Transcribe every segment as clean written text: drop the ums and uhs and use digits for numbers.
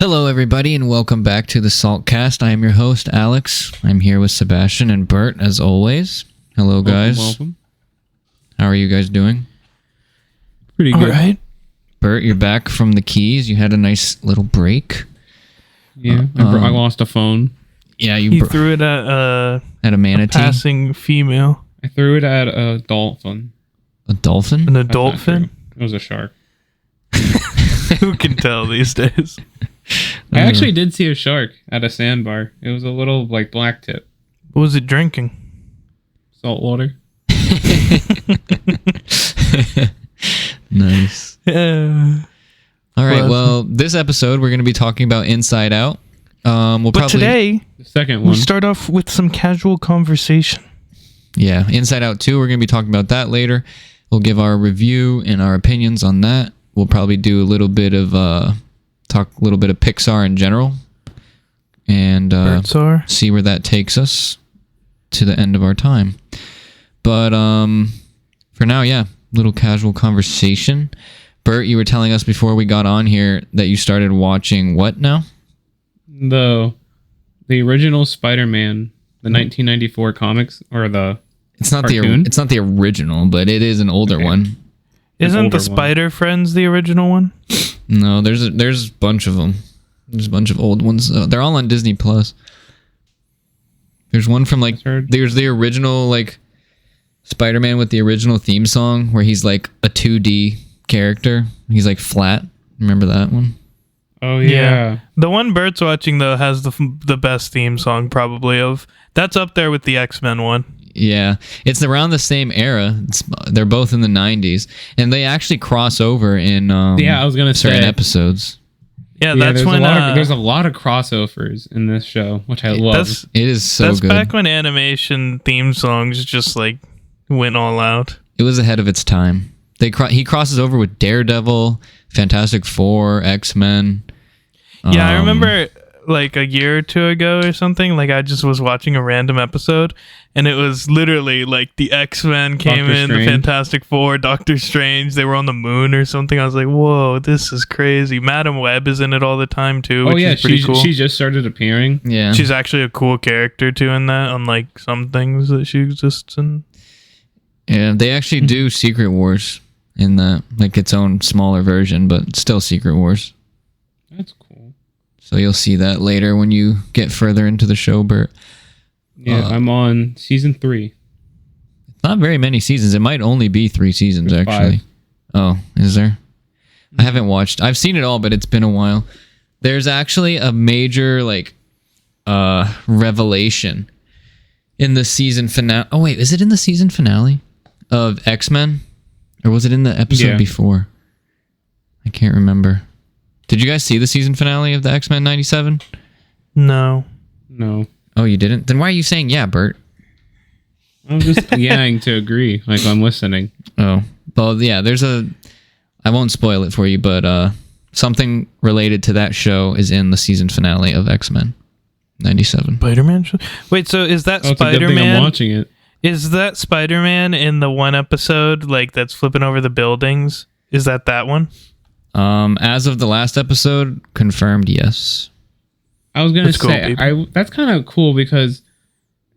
Hello, everybody, and welcome back to the Saltcast. I am your host, Alex. I'm here with Sebastian and Bert, as always. Hello, guys. Welcome. How are you guys doing? Pretty good. All right. Bert, you're back from the Keys. You had a nice little break. Yeah, I lost a phone. Yeah, He threw it at at a a manatee, passing female. I threw it at a dolphin. a dolphin. An That's adult not true. fin? It was a shark. Who can tell these days? I actually did see a shark at a sandbar. It was a little like black tip, What was it drinking? salt water. Nice. Yeah. All right. Well, Well, this episode we're going to be talking about Inside Out. We'll But probably today, The second we one. start off with some casual conversation. Yeah, Inside Out 2, we're going to be talking about that later. We'll give our review and our opinions on that. We'll probably do a little bit of talk a little bit of Pixar in general and Birdsar. see where that takes us to the end of our time. But for now, yeah, little casual conversation. Bert, you were telling us before we got on here that you started watching what now? the original Spider-Man, the 1994 comics, or the It's not Cartoon? it's not the original, but it is an older Okay. one. Isn't older the one. Spider Friends the original one? No, there's a bunch of them. There's a bunch of old ones. They're all on Disney Plus. There's one from like I've heard. there's the original like Spider-Man with the original theme song where he's like a 2D character. He's like flat. Remember that one? Oh yeah. The one Bert's watching though has the best theme song probably of. That's up there with the X-Men one. Yeah, it's around the same era. They're both in the 90s, and they actually cross over in Yeah, I was gonna certain say. episodes. Yeah, Yeah, that's when there's a lot of crossovers in this show, which I love. that's It is so that's good. back when animation theme songs just like went all out. It was ahead of its time. He crosses over with Daredevil, Fantastic Four, X-Men. Yeah, I remember like a year or two ago or something, like I just was watching a random episode and it was literally like the X-Men came Doctor in, the Strange. Fantastic Four, Doctor Strange, they were on the moon or something. I was like, whoa, this is crazy. Madam Web is in it all the time too, which Oh yeah, is pretty cool. she just started appearing. Yeah, She's actually a cool character too in that, unlike some things that she exists in. yeah. They actually do Secret Wars in that, like its own smaller version, but still Secret Wars. That's cool. So you'll see that later when you get further into the show, Bert. Yeah, I'm on season 3. Not very many seasons. It might only be 3 seasons, There's actually. 5. Oh, is there? I haven't watched. I've seen it all, but it's been a while. There's actually a major revelation in the season finale. Oh wait, is it in the season finale of X-Men, or was it in the episode Yeah. before? I can't remember. Did you guys see the season finale of the X-Men '97? No. No. Oh, you didn't? Then why are you saying yeah, Bert? I'm just yang to agree. Like I'm listening. Oh, well, yeah. I won't spoil it for you, but something related to that show is in the season finale of X-Men '97. Spider-Man? Wait, so is that Oh, it's a good thing I'm Spider-Man? watching it. Is that Spider-Man in the one episode like that's flipping over the buildings? Is that one? As of the last episode, confirmed, yes. I was gonna That's cool, say people. that's kind of cool because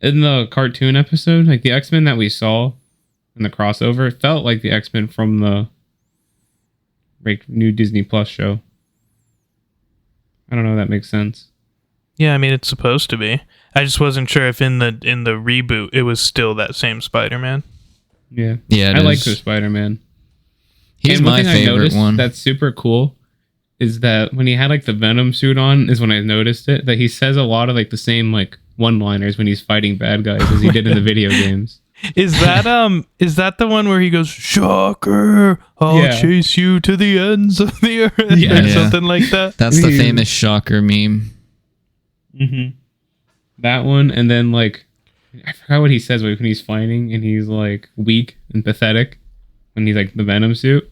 in the cartoon episode, like the X-Men that we saw in the crossover, it felt like the X-Men from the like new Disney Plus show. I don't know if that makes sense. Yeah, I mean it's supposed to be. I just wasn't sure if in the reboot it was still that same Spider-Man. Yeah, Yeah, it I like is. the Spider-Man. He's And one my thing I favorite noticed one. that's super cool is that when he had like the Venom suit on is when I noticed it, that he says a lot of like the same like one-liners when he's fighting bad guys as he did in the video games. Is that the one where he goes, "Shocker, I'll Yeah. chase you to the ends of the earth," Yeah. or Yeah. something like that? That's the famous Shocker meme. Mm-hmm. That one, and then like I forgot what he says when he's fighting and he's like weak and pathetic when he's like the Venom suit.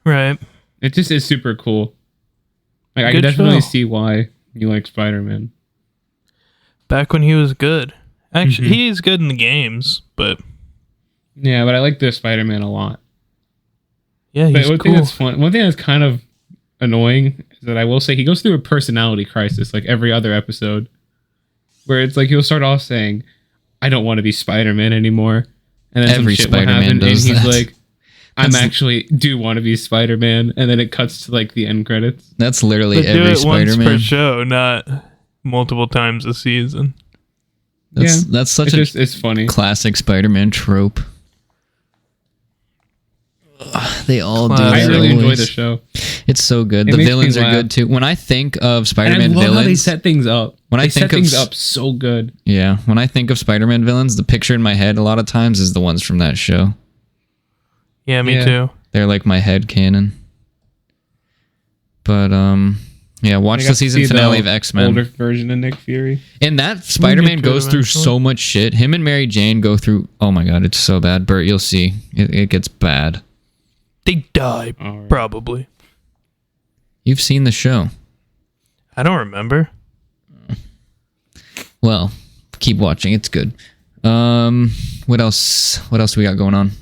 Right. It just is super cool. Like I Good can definitely show. see why you like Spider-Man. Back when he was good. Actually, Mhm. he's good in the games, but Yeah, but I like the Spider-Man a lot. yeah, But he's one cool. thing that's fun, one thing that's kind of annoying is that I will say he goes through a personality crisis like every other episode, where it's like he'll start off saying, "I don't want to be Spider-Man anymore," and then Every some shit will Spider-Man happen, and does he's that. like, "I'm actually do want to be Spider-Man," and then it cuts to like the end credits. That's literally But do every it once per Spider-Man. show, not multiple times a season. That's such It's funny. classic Spider-Man trope. Ugh, they all do Classic. that. I really enjoy always. the show. It's so good. It The makes me villains are laugh. good too. When I think of And I Spider-Man love how they villains, set things up. When I They think set of things s- up so good. yeah, when I think of Spider-Man villains, the picture in my head a lot of times is the ones from that show. Yeah, me Yeah. too. They're like my head canon. But yeah, watch I got the to season see finale the of X-Men. older version of Nick Fury. And that Spider-Man get to goes it through eventually. so much shit. Him and Mary Jane go through. Oh my god, it's so bad. Bert, you'll see. It gets bad. They die, All right. probably. You've seen the show. I don't remember. Well, keep watching. It's good. What else? What else do we got going on?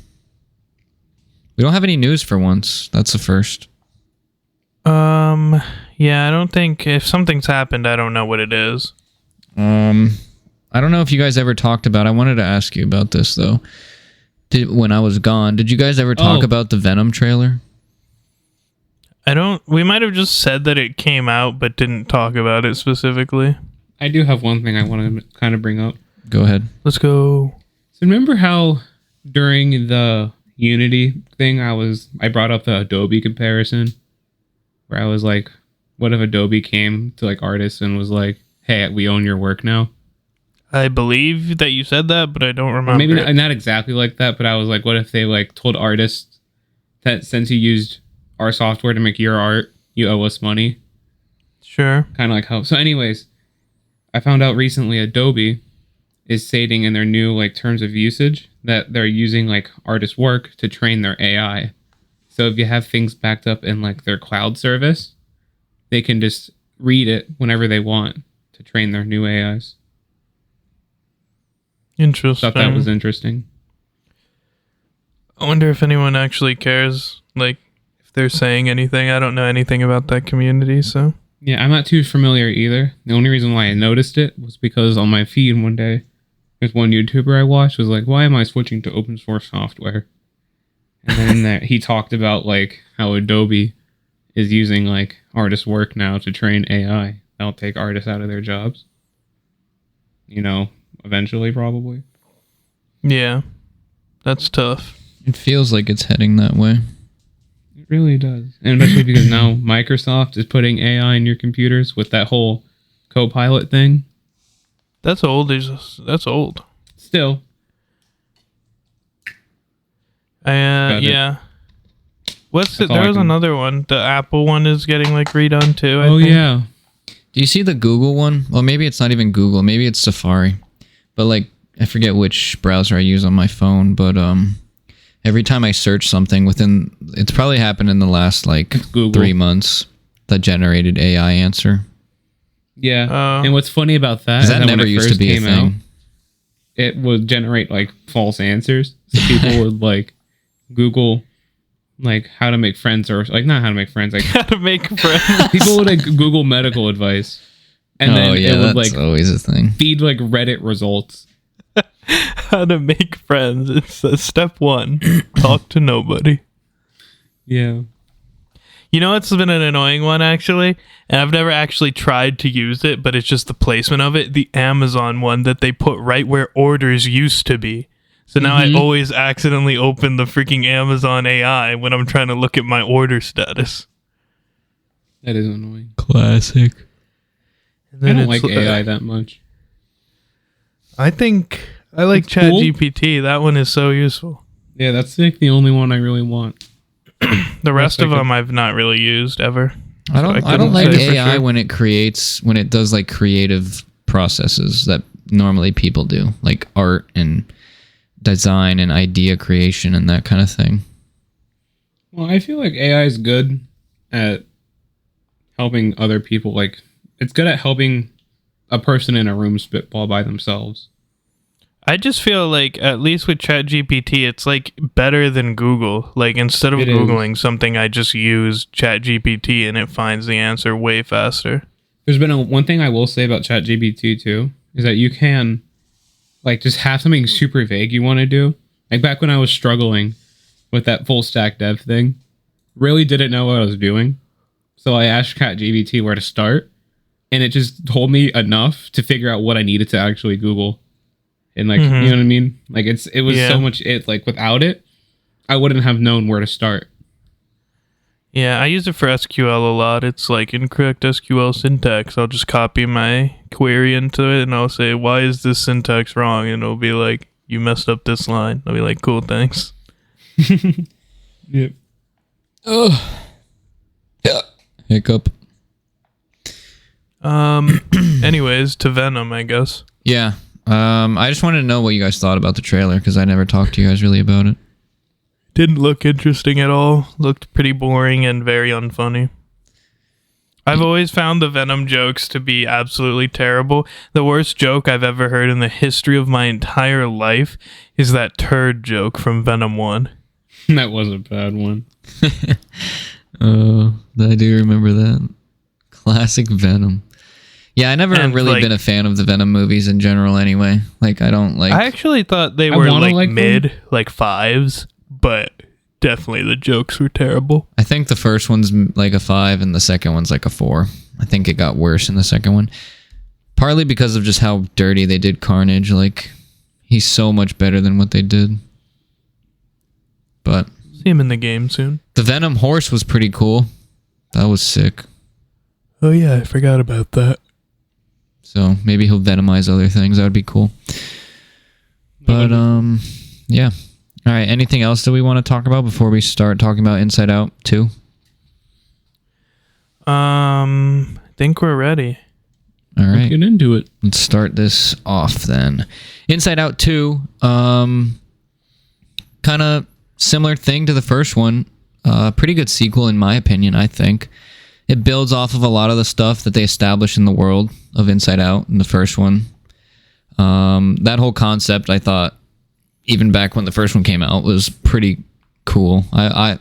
We don't have any news for once. That's the first. Yeah, I don't think if something's happened, I don't know what it is. I don't know if you guys ever talked about. I wanted to ask you about this though. When I was gone, did you guys ever talk Oh. about the Venom trailer? We might have just said that it came out, but didn't talk about it specifically. I do have one thing I want to kind of bring up. Go ahead. Let's go. So remember how during the Unity thing, I brought up the Adobe comparison, where I was like, what if Adobe came to like artists and was like, "Hey, we own your work now"? I believe that you said that, but I don't Or remember. maybe not exactly like that, but I was like, what if they like told artists that since you used our software to make your art, you owe us money? Sure. Kind of like how. So, anyways, I found out recently Adobe is stating in their new like terms of usage that they're using like artist work to train their AI. So if you have things backed up in like their cloud service, they can just read it whenever they want to train their new AIs. Interesting. Thought that was interesting. I wonder if anyone actually cares, like, if they're saying anything. I don't know anything about that community, so. Yeah, I'm not too familiar either. The only reason why I noticed it was because on my feed one day, there's one YouTuber I watched was like, "Why am I switching to open source software?" And then he talked about like how Adobe is using like artist work now to train AI. That'll take artists out of their jobs. You know, eventually, probably. Yeah. That's tough. It feels like it's heading that way. It really does, and especially because now Microsoft is putting AI in your computers with that whole Copilot thing. That's old. That's old. Still, it. Yeah. What's it? That's all There I was can- another one. The Apple one is getting like redone too. I oh think. yeah. Do you see the Google one? Well, maybe it's not even Google. Maybe it's Safari. But like, I forget which browser I use on my phone. But every time I search something it's probably happened in the last like Google. 3 months. The generated AI answer. Yeah, Oh. and what's funny about that 'Cause is that that never when it used first to be a came out, thing. it would generate like false answers. So people would like Google like how to make friends or like not how to make friends. Like How to make friends. people would like Google medical advice, and then yeah, it would that's like always a thing. feed like Reddit results. How to make friends. It's step 1. Talk to nobody. Yeah, You know what's been an annoying one actually? And I've never actually tried to use it, but it's just the placement of it. The Amazon one that they put right where orders used to be. So now I always accidentally open the freaking Amazon AI when I'm trying to look at my order status. that is annoying. Classic. And I then don't it's like AI that much. I think I like It's cool. ChatGPT. That one is so useful. Yeah, that's like the only one I really want. The rest of like a- them I've not really used ever. I don't couldn't like say for AI sure. when it does like creative processes that normally people do, like art and design and idea creation and that kind of thing. Well, I feel like AI is good at helping other people. Like, it's good at helping a person in a room spitball by themselves. I just feel like, at least with ChatGPT, it's like better than Google. Like, instead of It is. Googling something, I just use ChatGPT and it finds the answer way faster. There's been one thing I will say about ChatGPT too, is that you can like just have something super vague you want to do. Like back when I was struggling with that full stack dev thing, really didn't know what I was doing. So I asked ChatGPT where to start, and it just told me enough to figure out what I needed to actually Google. And like, you know what I mean? Like it was so much like without it, I wouldn't have known where to start. Yeah, I use it for SQL a lot. It's like incorrect SQL syntax. I'll just copy my query into it and I'll say, why is this syntax wrong? And it'll be like, you messed up this line. I'll be like, cool, thanks. Yep. Oh. Yeah. Hiccup. Anyways, to Venom, I guess. Yeah. I just wanted to know what you guys thought about the trailer because I never talked to you guys really about it. Didn't look interesting at all. Looked pretty boring and very unfunny. I've always found the Venom jokes to be absolutely terrible. The worst joke I've ever heard in the history of my entire life is that turd joke from Venom 1. That was a bad one. Oh, I do remember that. Classic Venom. Yeah, I never And, really like- been a fan of the Venom movies in general anyway. Like, I don't like... I actually thought they I were wanna like like them. mid, like 5s, but definitely the jokes were terrible. I think the first one's like a 5 and the second one's like a 4. I think it got worse in the second one. Partly because of just how dirty they did Carnage. Like, he's so much better than what they did. But See him in the game soon. the Venom horse was pretty cool. That was sick. Oh yeah, I forgot about that. So maybe he'll venomize other things. That would be cool. But yeah. All right. Anything else that we want to talk about before we start talking about Inside Out 2? I think we're ready. All right. Get into it. Let's start this off then. Inside Out 2, kind of similar thing to the first one. Pretty good sequel in my opinion, I think. It builds off of a lot of the stuff that they established in the world of Inside Out in the first one. That whole concept, I thought, even back when the first one came out, was pretty cool.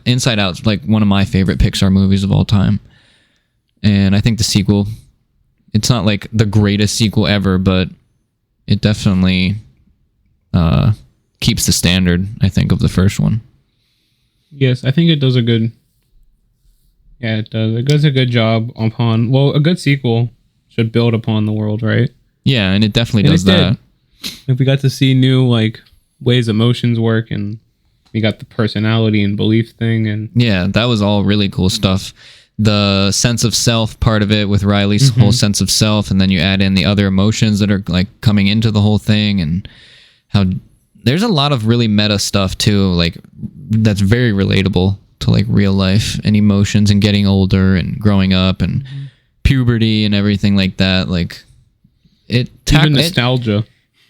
Inside Out's like one of my favorite Pixar movies of all time. And I think the sequel, it's not like the greatest sequel ever, but it definitely keeps the standard, I think, of the first one. Yes, I think it does a good... Yeah, it does. It does a good job upon... Well, a good sequel should build upon the world, right? Yeah, and it definitely And does it did. that. If we got to see new, like, ways emotions work, and we got the personality and belief thing, and... Yeah, that was all really cool stuff. The sense of self part of it with Riley's whole sense of self, and then you add in the other emotions that are like coming into the whole thing, and how there's a lot of really meta stuff too, like that's very relatable to like real life and emotions and getting older and growing up and puberty and everything like that. Like it Even nostalgia.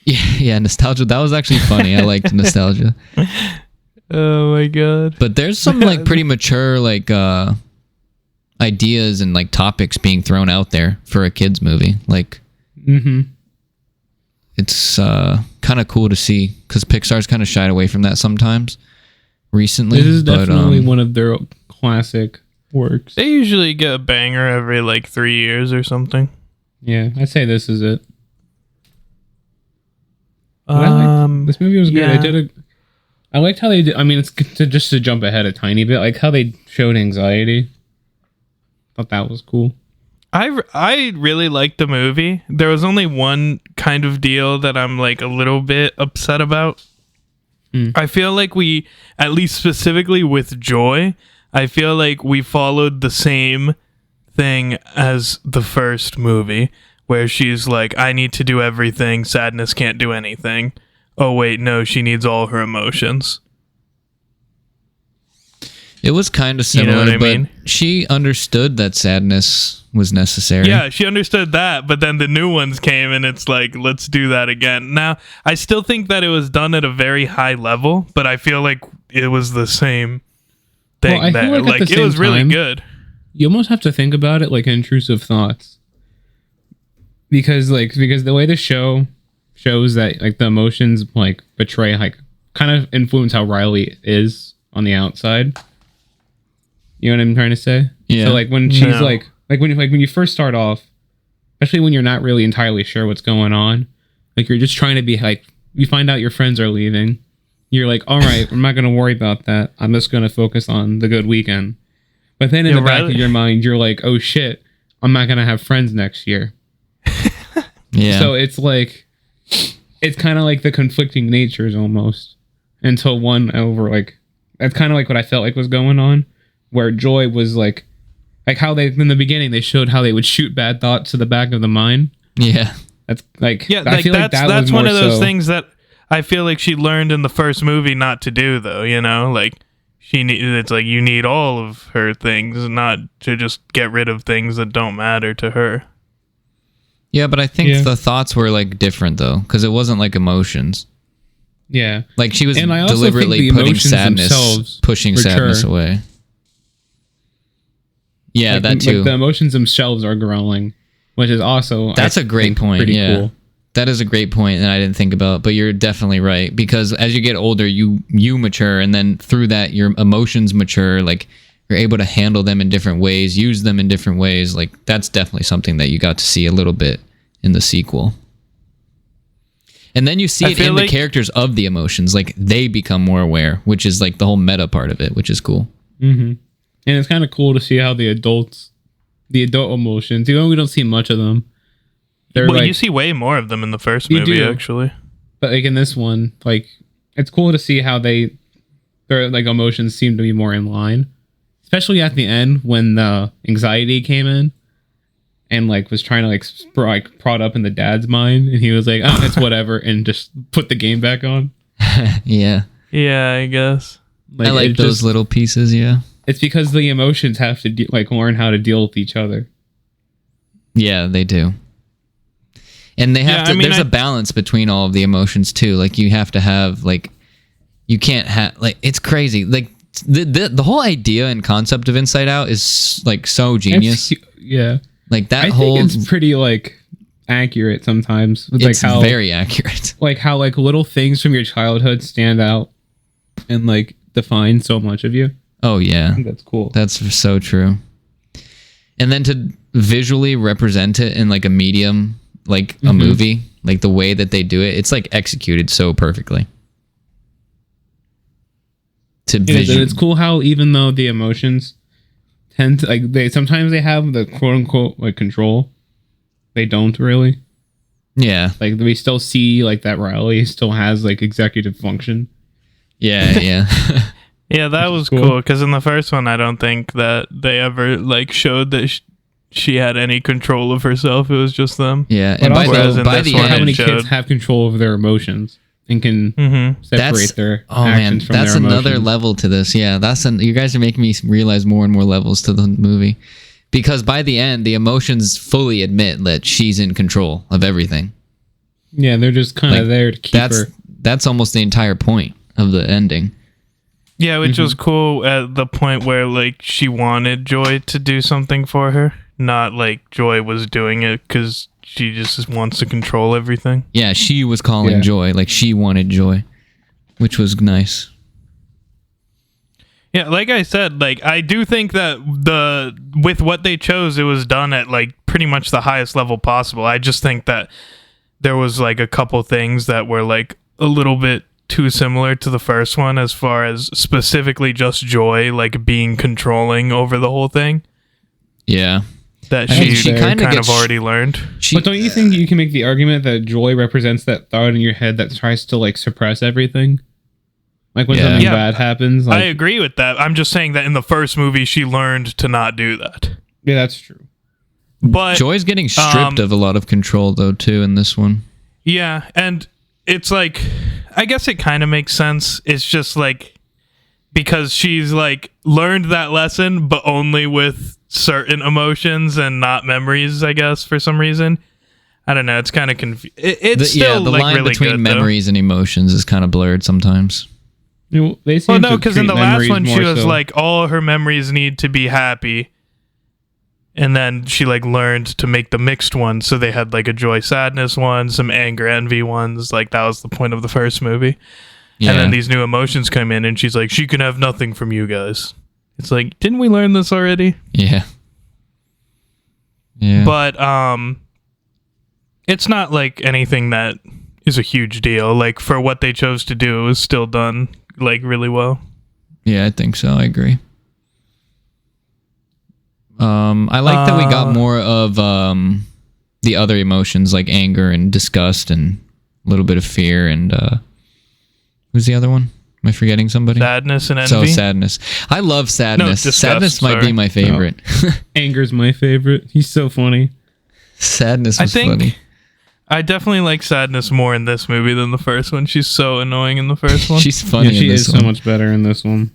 yeah, nostalgia. That was actually funny. I liked nostalgia. Oh my god. But there's some like pretty mature like ideas and like topics being thrown out there for a kids movie. Like it's kind of cool to see because Pixar's kind of shied away from that sometimes recently. This is but, definitely one of their classic works. They usually get a banger every like 3 years or something. Yeah, I'd say this is it. But I liked- this movie was good. yeah. I liked how they did. I mean, it's just to jump ahead a tiny bit, like how they showed anxiety. Thought that was cool. I really liked the movie. There was only one kind of deal that I'm like a little bit upset about. I feel like we, at least specifically with Joy, I feel like we followed the same thing as the first movie, where she's like, I need to do everything, Sadness can't do anything. Oh wait, no, she needs all her emotions. it was kind of You know similar, what I but mean? she understood that sadness was necessary. Yeah, she understood that, but then the new ones came and it's like, let's do that again. Now, I still think that it was done at a very high level, but I feel like it was the same thing Well, I feel there. like at the It was same really time- good. You almost have to think about it like intrusive thoughts, because the way the show shows that like the emotions like betray like kind of influence how Riley is on the outside. You know what I'm trying to say? Yeah. So like when she's No. like when you first start off, especially when you're not really entirely sure what's going on, like you're just trying to be like, you find out your friends are leaving. You're like, all right, I'm not going to worry about that. I'm just going to focus on the good weekend. But then in the back of your mind, you're like, oh shit, I'm not going to have friends next year. Yeah. So it's like, it's kind of like the conflicting natures almost until one over like, that's kind of like what I felt like was going on, where Joy was like how they, in the beginning, they showed how they would shoot bad thoughts to the back of the mind. yeah. That's like, Yeah, I like feel like that's that was one more of those so- things that I feel like she learned in the first movie not to do, though. You know, like it's like you need all of her things, not to just get rid of things that don't matter to her. Yeah, but I think Yeah. the thoughts were like different though, because it wasn't like emotions. Yeah. Like she was And I also think deliberately the putting emotions sadness, themselves pushing mature. sadness away. Yeah, Like, that too. Like the emotions themselves are growing, which is also That's I a great think, point. Pretty Yeah. cool. That is a great point that I didn't think about, but you're definitely right, because as you get older, you mature, and then through that your emotions mature. Like you're able to handle them in different ways, use them in different ways. Like that's definitely something that you got to see a little bit in the sequel. And then you see I it feel in the like- characters of the emotions, like they become more aware, which is like the whole meta part of it, which is cool. Mm-hmm. And it's kind of cool to see how the adult emotions, even though we don't see much of them, they're Well, like, you see way more of them in the first You movie, do. actually. but like in this one, like it's cool to see how their like emotions seem to be more in line, especially at the end when the anxiety came in and like was trying to like prod up in the dad's mind, and he was like, oh, it's whatever, and just put the game back on. Yeah. Yeah, I guess. I like it those just- little pieces, yeah. It's because the emotions have to like learn how to deal with each other. Yeah, they do. And they have Yeah, to I mean, there's a balance between all of the emotions too. Like you have to have like you can't have like it's crazy. Like the whole idea and concept of Inside Out is like so genius. Yeah, Like that I whole think it's pretty like accurate sometimes. With, it's like how very accurate. like how like little things from your childhood stand out and like define so much of you. Oh yeah. I think that's cool. That's so true. And then to visually represent it in like a medium, like a movie, like the way that they do it, it's like executed so perfectly. To It is, and vision, it's cool how even though the emotions tend to like they sometimes they have the quote unquote like control, they don't really. yeah, Like we still see like that Riley still has like executive function. yeah, yeah. Yeah, that was cool. cool because in the first one, I don't think that they ever like showed that she had any control of herself. It was just them. Yeah, But and also- by in the this one, end, How many showed- kids have control over their emotions and can Mm-hmm. separate their oh man, actions from that's their another emotions? level to this. Yeah, you guys are making me realize more and more levels to the movie, because by the end, the emotions fully admit that she's in control of everything. Yeah, they're just kind of Like, there to keep her. That's almost the entire point of the ending. Yeah, which was cool at the point where like she wanted Joy to do something for her, not like Joy was doing it because she just wants to control everything. Yeah, she was calling Yeah. Joy, like she wanted Joy, which was nice. Yeah, like I said, like I do think that with what they chose, it was done at like pretty much the highest level possible. I just think that there was like a couple things that were like a little bit too similar to the first one as far as specifically just Joy like being controlling over the whole thing Yeah, that And she, she kind kinda of gets- already learned. But don't you think you can make the argument that Joy represents that thought in your head that tries to like suppress everything? Like when Yeah. something Yeah. bad happens. I Like, agree with that. I'm just saying that in the first movie she learned to not do that. yeah, that's true. But Joy's getting stripped Um, of a lot of control though too in this one. yeah, and it's like I guess it kind of makes sense. It's just like because she's like learned that lesson but only with certain emotions and not memories, I guess, for some reason. I don't know, it's kind of it's still The like line really between good, memories and emotions is kind of blurred sometimes. You know, they though. seem Well, no, to because in treat the last memories one she more was so- like all her memories need to be happy. And then she like learned to make the mixed ones. So they had like a joy sadness one, some anger envy ones. Like that was the point of the first movie. Yeah. And then these new emotions come in and she's like, she can have nothing from you guys. It's like, didn't we learn this already? Yeah. Yeah. But it's not like anything that is a huge deal. Like for what they chose to do, it was still done like really well. Yeah, I think so. I agree. I like that we got more of the other emotions like anger and disgust and a little bit of fear and who's the other one? Am I forgetting somebody? Sadness and envy. So sadness. I love sadness. disgust, Sadness might be sorry. my favorite. Anger's my favorite. He's so funny. Sadness I was think funny. I definitely like sadness more in this movie than the first one. She's so annoying in the first one. She's funny. Yeah, she in is this so one. much better in this one.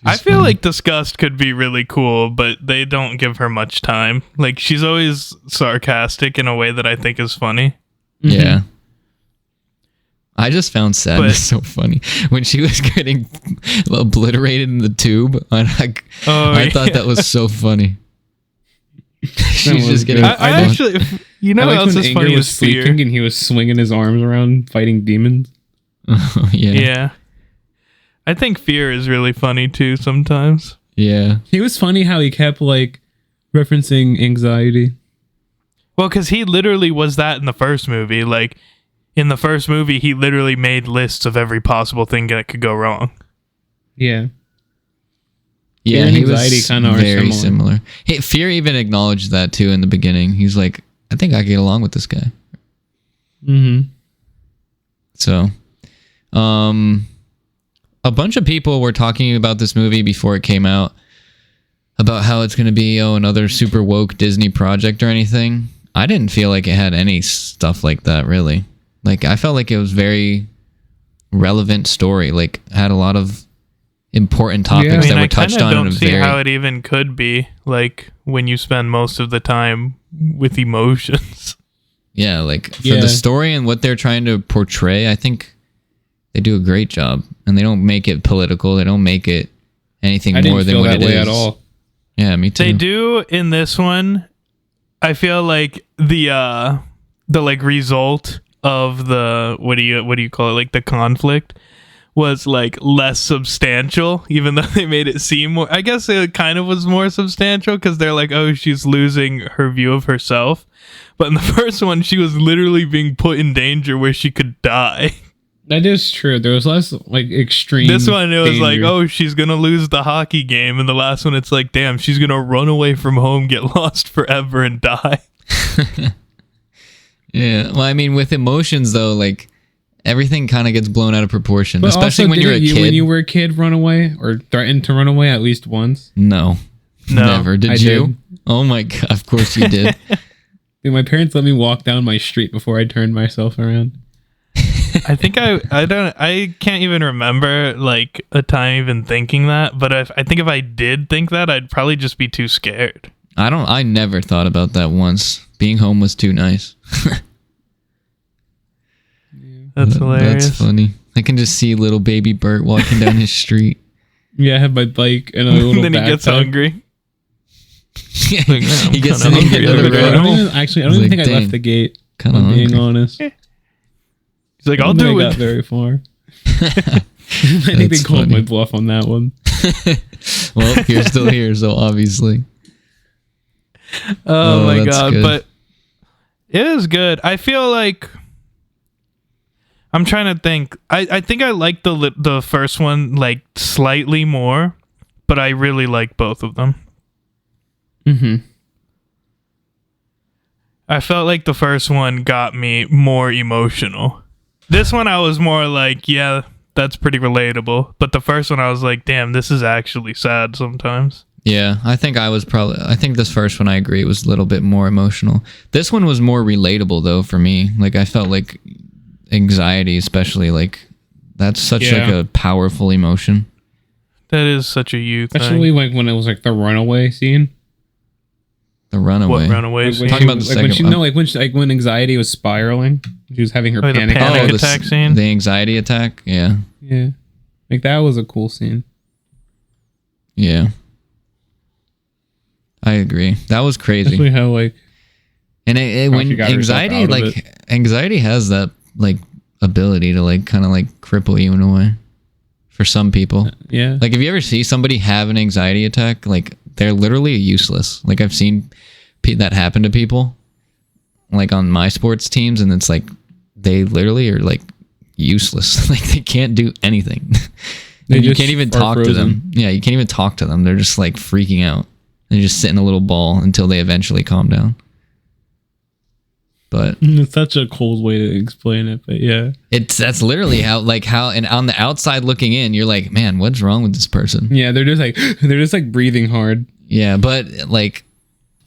I She's feel funny. like disgust could be really cool, but they don't give her much time. Like she's always sarcastic in a way that I think is funny. Yeah. I just found sadness so funny when she was getting obliterated in the tube. I thought that was so funny. She's was just getting. good. I actually, you know, I what liked else when is Anger funny was is fear. sleeping and he was swinging his arms around fighting demons. Oh, yeah. Yeah, I think fear is really funny too sometimes. Yeah. He was funny how he kept like referencing anxiety. Well, because he literally was that in the first movie. Like in the first movie, he literally made lists of every possible thing that could go wrong. Yeah. Yeah, Fear and he anxiety was kinda are very similar. similar. Hey, Fear even acknowledged that too in the beginning. He's like, I think I get along with this guy. Mm-hmm. So, a bunch of people were talking about this movie before it came out, about how it's going to be another super woke Disney project or anything. I didn't feel like it had any stuff like that, really. Like, I felt like it was very relevant story. Like, had a lot of important topics Yeah. I mean, that were I kind touched of on in don't a see very. how it even could be like when you spend most of the time with emotions. Yeah, like for Yeah. the story and what they're trying to portray, I think they do a great job. And they don't make it political. They don't make it anything I more didn't than feel what that it way is at all. Yeah, me too. They do in this one. I feel like the like result of the what do you call it, like the conflict was like less substantial, even though they made it seem more. I guess it kind of was more substantial because they're like, oh, she's losing her view of herself. But in the first one, she was literally being put in danger where she could die. That is true. There was less like extreme. This one, it was like, danger. oh, she's gonna lose the hockey game, and the last one, it's like, damn, she's gonna run away from home, get lost forever, and die. Yeah. Well, I mean, with emotions though, like everything kind of gets blown out of proportion, But especially also, when you're a didn't kid. when you were a kid, run away or threatened to run away at least once. No. No. Never. Did I you? did. Oh my god! Of course you did. Dude, my parents let me walk down my street before I turned myself around. I think I can't even remember like a time even thinking that, but I think if I did think that, I'd probably just be too scared. I never thought about that once. Being home was too nice. That's hilarious. That's funny. I can just see little baby Bert walking down his street. Yeah, I have my bike and a little Then he gets backpack. hungry. he gets kinda to hungry get another over I there. road. don't even, actually, I don't He's even like, think I left "Dang, the gate. Kind If of I'm being hungry. honest. He's like, I I'll don't think do I got it. very far. I think they That's called funny. my bluff on that one. Well, you're still here, so obviously. Oh Oh, my that's god! good. But it is good. I feel like I'm trying to think. I think I like the first one like slightly more, but I really like both of them. Mm-hmm. I felt like the first one got me more emotional. This one I was more like, yeah, that's pretty relatable. But the first one I was like, damn, this is actually sad sometimes. Yeah, I think this first one, I agree, was a little bit more emotional. This one was more relatable though for me. Like I felt like anxiety, especially, like that's such Yeah. like a powerful emotion. That is such a you thing. Especially like when it was like the runaway scene. The runaway. What runaways? When Talking about the like when second she one. no, like when anxiety was spiraling, she was having her Oh, the panic. panic attack. attack scene? The anxiety attack. Yeah, Yeah, like that was a cool scene. yeah. I agree. That was crazy. Especially how like And how when she got herself anxiety, out of like it. anxiety has that like ability to like kind of like cripple you in a way. For some people, yeah. like if you ever see somebody have an anxiety attack, like they're literally useless. Like I've seen that happen to people, like on my sports teams, and it's like they literally are like useless. Like they can't do anything. They And you just can't even are talk to frozen. them. Yeah, you can't even talk to them. They're just like freaking out. They just sit in a little ball until they eventually calm down. But It's such a cold way to explain it, but yeah. that's literally how and on the outside looking in, you're like, man, what's wrong with this person? Yeah, they're just like breathing hard. Yeah, but like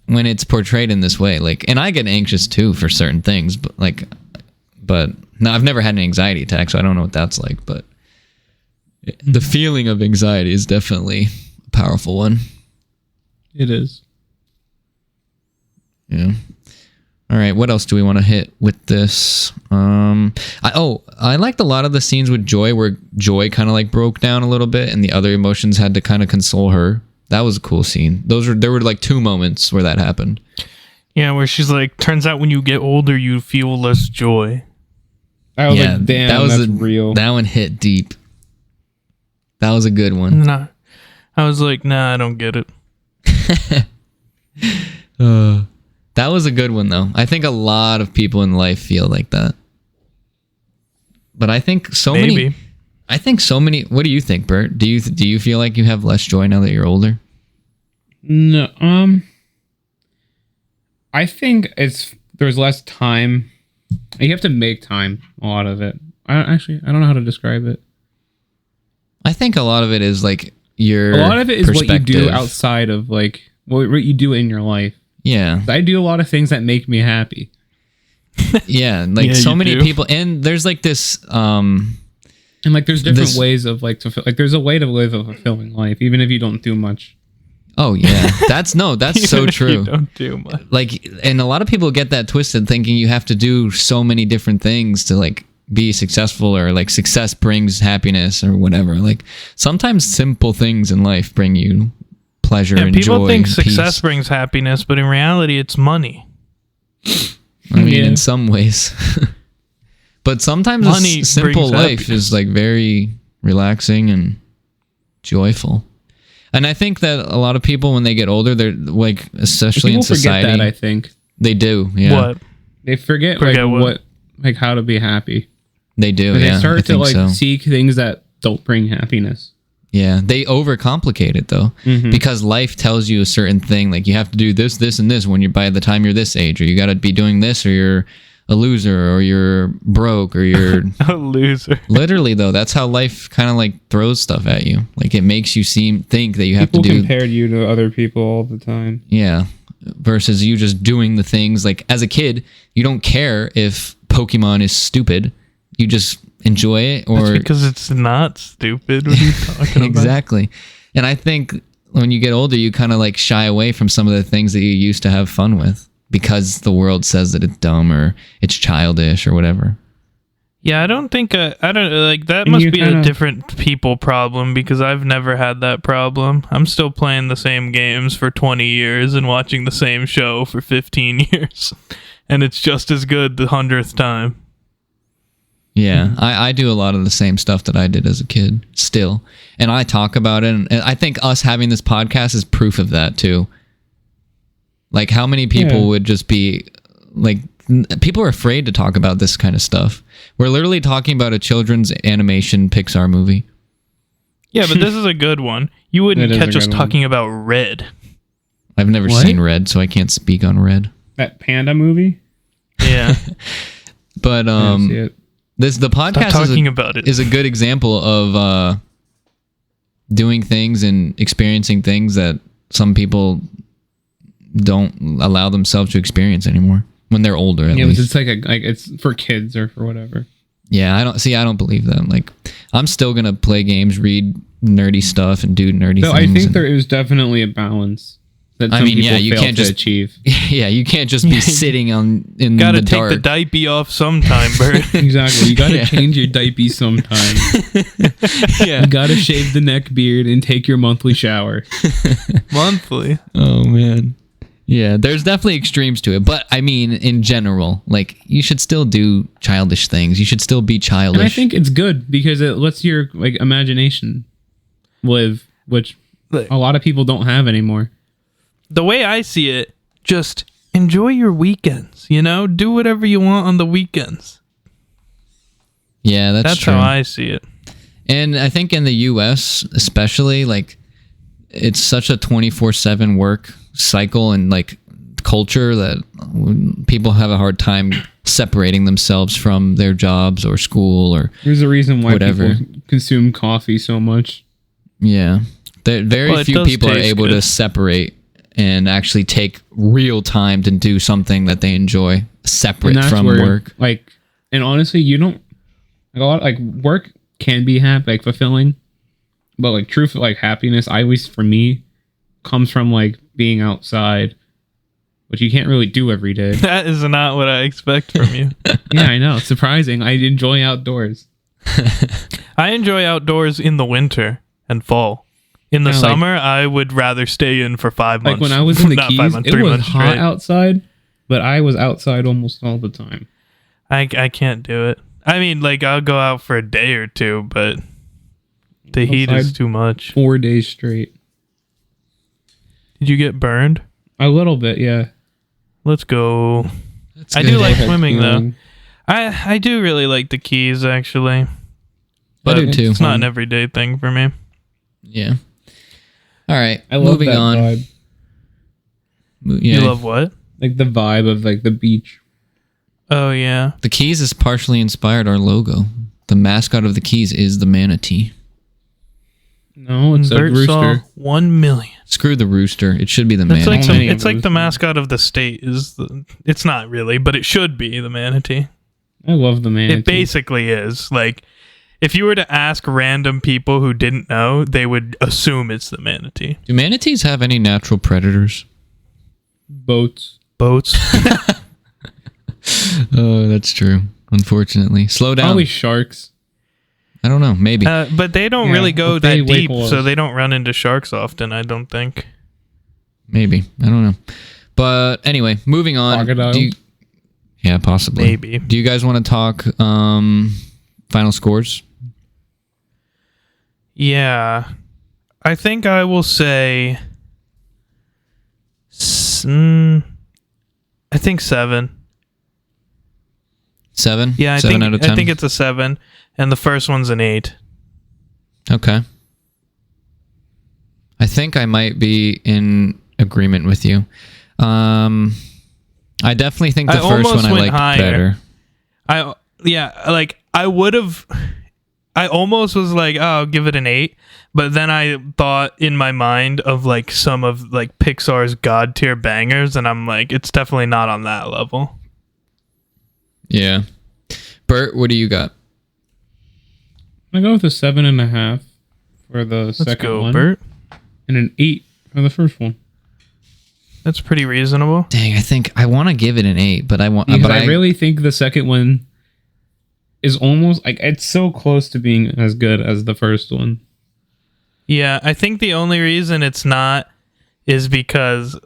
when it's portrayed in this way, like, and I get anxious too for certain things, but no, I've never had an anxiety attack, so I don't know what that's like. But the feeling of anxiety is definitely a powerful one. It is. Yeah. All right, what else do we want to hit with this? I liked a lot of the scenes with Joy where Joy kind of like broke down a little bit and the other emotions had to kind of console her. That was a cool scene. There were like 2 moments where that happened. Yeah, where she's like, turns out when you get older, you feel less joy. I was like, damn, that's real. That one hit deep. That was a good one. Nah. I was like, nah, I don't get it. That was a good one though. I think a lot of people in life feel like that. But I think so many. What do you think, Bert? Do you feel like you have less joy now that you're older? No, I think there's less time. You have to make time a lot of it. I don't know how to describe it. I think a lot of it is like A lot of it is what you do outside of like what you do in your life. Yeah. I do a lot of things that make me happy. Yeah, like Yeah, so you many do. people, and there's like this And like there's different This- ways of like there's a way to live a fulfilling life even if you don't do much. oh yeah, that's so Even if true. You don't do much. Like, and a lot of people get that twisted, thinking you have to do so many different things to like be successful, or like success brings happiness or whatever. Like sometimes simple things in life bring you pleasure Yeah, and people joy think and success peace. brings happiness, but in reality, it's money. I mean, Yeah. in some ways. But sometimes Money a simple brings life happiness. is like very relaxing and joyful. And I think that a lot of people, when they get older, they're like, especially in People forget society, that, I think. they do. Yeah, What? They forget Forget like what? what like how to be happy. they do. And Yeah, they I start to think like so. seek things that don't bring happiness. Yeah, they overcomplicate it though, because life tells you a certain thing. Like you have to do this, this, and this when you're by the time you're this age, or you got to be doing this, or you're a loser, or you're broke, or you're A loser. literally though. That's how life kind of like throws stuff at you. Like it makes you think that you have People to do. compared you to other people all the time. Yeah, versus you just doing the things. Like as a kid, you don't care if Pokemon is stupid. You just enjoy it, That's or because it's not stupid. What are you talking about? exactly. And I think when you get older, you kind of like shy away from some of the things that you used to have fun with because the world says that it's dumb or it's childish or whatever. Yeah, I don't think I don't like that. And Must you be kinda- a different people problem because I've never had that problem. I'm still playing the same games for 20 years and watching the same show for 15 years, and it's just as good the 100th time. Yeah, I do a lot of the same stuff that I did as a kid still. And I talk about it. And I think us having this podcast is proof of that too. Like how many people Yeah. would just be like, people are afraid to talk about this kind of stuff. We're literally talking about a children's animation Pixar movie. Yeah, but this is a good one. You wouldn't It is a catch us good one. talking about Red. I've never What? seen Red, so I can't speak on Red. That panda movie? Yeah, But I didn't see it. the stop podcast talking about it. is a good example of doing things and experiencing things that some people don't allow themselves to experience anymore when they're older. At Yeah, but least. it's like it's for kids or for whatever. Yeah, I don't believe that. Like, I'm still gonna play games, read nerdy stuff, and do nerdy So things. I think and- there is definitely a balance that I some mean, people yeah, you fail can't to just- achieve. Yeah, you can't just be sitting in Gotta the take dark. the diaper off sometime, Bert. Exactly. You gotta Yeah. change your diaper sometime. Yeah. You gotta shave the neck beard and take your monthly shower. Monthly. Oh man. Yeah, there's definitely extremes to it, but I mean, in general, like you should still do childish things. You should still be childish. And I think it's good because it lets your like imagination live, which a lot of people don't have anymore. The way I see it, just enjoy your weekends, you know? Do whatever you want on the weekends. yeah, that's true. How I see it. And I think in the US, especially, like it's such a 24/7 work cycle and like culture that people have a hard time separating themselves from their jobs or school or There's a reason why Whatever. people consume coffee so much. yeah. Very Well, it few does people are taste able to good. separate and actually take real time to do something that they enjoy separate from work. Like, and honestly, you don't like a lot. Like, work can be like fulfilling, but like true like happiness, at least for me, comes from like being outside, which you can't really do every day. That is not what I expect from you. Yeah, I know. It's surprising. I enjoy outdoors. I enjoy outdoors in the winter and fall. In the Kinda like- summer, I would rather stay in for 5 months. Like when I was in the Not Keys, 5 months, it 3 was months hot straight. outside, but I was outside almost all the time. I can't do it. I mean, like I'll go out for a day or two, but the heat is Outside. too much. 4 days straight. Did you get burned? A little bit, yeah. Let's go. That's I good. do like Heck, swimming though. feeling. I do really like the Keys actually, I but do too. it's not an everyday thing for me. Yeah. All right. I love moving that on. vibe. Yeah. You love what? Like the vibe of like the beach. Oh yeah. The Keys is partially inspired our logo. The mascot of the Keys is the manatee. No, it's a Bert saw rooster. 1 million. Screw the rooster. It should be the It's manatee. like How many of it's like those the do you- mascot of the state is the. It's not really, but it should be the manatee. I love the manatee. It basically is. Like, if you were to ask random people who didn't know, they would assume it's the manatee. Do manatees have any natural predators? Boats. Boats. Oh, that's true. Unfortunately. Slow down. Probably sharks. I don't know. Maybe. But they don't Yeah, really go but they that deep, wake so walls. they don't run into sharks often, I don't think. Maybe. I don't know. But anyway, moving on. Crocodile? Yeah, possibly. Maybe. Do you guys want to talk final scores? Yeah. I think I will say... I think 7. 7? Yeah, 7 out of 10? I think it's a 7, and the first one's an 8. Okay. I think I might be in agreement with you. I definitely think the I first almost one I went liked higher. better. I almost was like, oh, I'll give it an 8, but then I thought in my mind of like some of like Pixar's god tier bangers, and I'm like, it's definitely not on that level. Yeah. Bert, what do you got? I go with a 7.5 for the Let's second go, one, Bert. and an 8 for the first one. That's pretty reasonable. Dang, I think I want to give it an 8, but I want. Because But I really think the second one is almost like it's so close to being as good as the first one. Yeah, I think the only reason it's not is because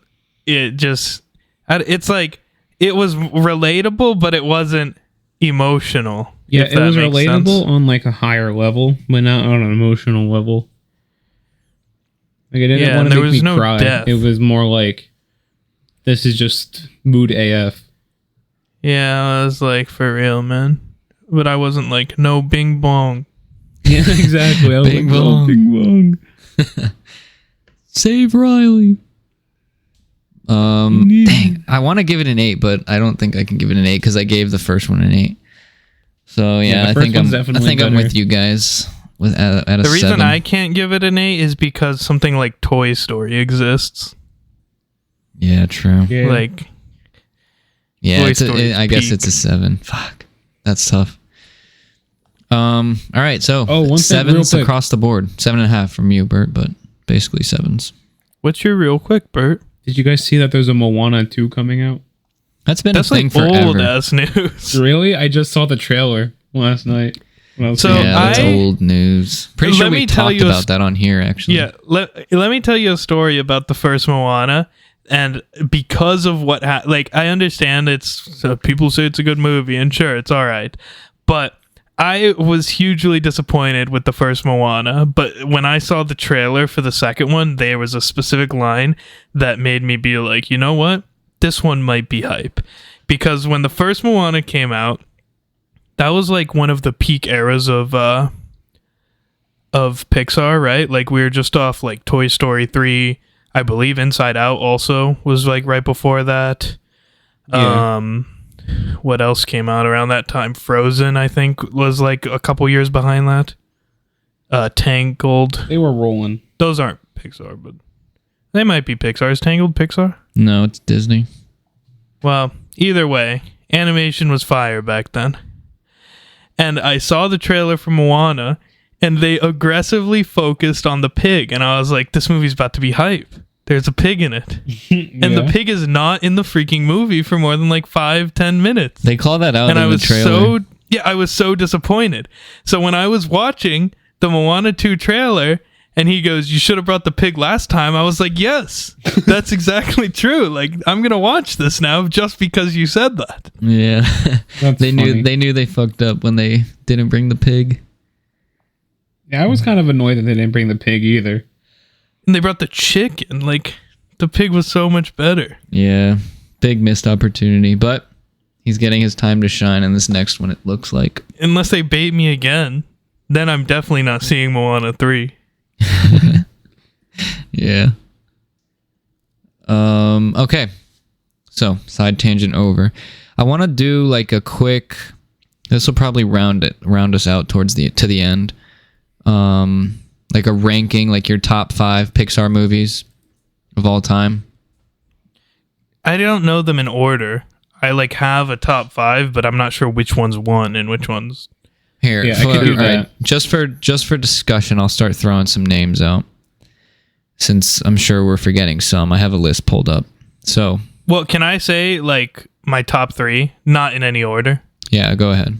it's like it was relatable, but it wasn't emotional. Yeah, if it that was makes relatable sense. on like a higher level, but not on an emotional level. Like it didn't Yeah, want there to make was me no cry. depth. It was more like this is just mood AF. Yeah, I was like, for real, man. But I wasn't like, no bing bong. Yeah, exactly. I was Bing like, bong. oh, bing bong. Save Riley. Dang, I want to give it an 8, but I don't think I can give it an 8 because I gave the first one an 8. So Yeah, yeah, the I first think one's I'm definitely I'm better. with you guys with at a The reason 7. I can't give it an 8 is because something like Toy Story exists. Yeah, true. Yeah. Like, Yeah, Toy it's Story's I guess peak. it's a 7. Fuck, that's tough. All right, so Oh, one thing real 7s quick. across the board. 7.5 from you, Bert, but basically 7s. what's your real quick, Bert? Did you guys see that there's a Moana 2 coming out? That's been That's a thing like forever. old ass news. Really? I just saw the trailer last night. when I was So seeing Yeah, that's I- old news. Pretty Let sure me we tell talked you a about that on here, actually. Yeah, let me tell you a story about the first Moana, and because of what like I understand people say it's a good movie, and sure, it's all right, but I was hugely disappointed with the first Moana. But when I saw the trailer for the second one, there was a specific line that made me be like, you know what, this one might be hype, because when the first Moana came out, that was like one of the peak eras of Pixar, right? Like we were just off like Toy Story 3. I believe Inside Out also was like right before that. Yeah. What else came out around that time? Frozen, I think, was like a couple years behind that. Tangled. They were rolling. Those aren't Pixar, but they might be Pixar. Is Tangled Pixar? No, it's Disney. Well, either way, animation was fire back then. And I saw the trailer for Moana, and they aggressively focused on the pig, and I was like, this movie's about to be hype. There's a pig in it. And the pig is not in the freaking movie for more than like 5-10 minutes. They call that out And in I the was trailer. I was so disappointed. So when I was watching the Moana 2 trailer, and he goes, you should have brought the pig last time, I was like, yes, that's exactly true. Like, I'm going to watch this now just because you said that. Yeah. That's they funny. knew they fucked up when they didn't bring the pig. Yeah, I was kind of annoyed that they didn't bring the pig either. And they brought the chicken. Like, the pig was so much better. Yeah. Big missed opportunity, but he's getting his time to shine in this next one, it looks like. Unless they bait me again, then I'm definitely not seeing Moana 3. Yeah. Okay. So, side tangent over. I want to do like a quick, this will probably round us out to the end. Like a ranking, like your top 5 Pixar movies of all time. I don't know them in order. I like have a top 5, but I'm not sure which one's one and which one's. Here, Yeah, I could do all right, that. just for discussion, I'll start throwing some names out. Since I'm sure we're forgetting some, I have a list pulled up. So, Well, can I say like my top 3, not in any order? yeah, go ahead.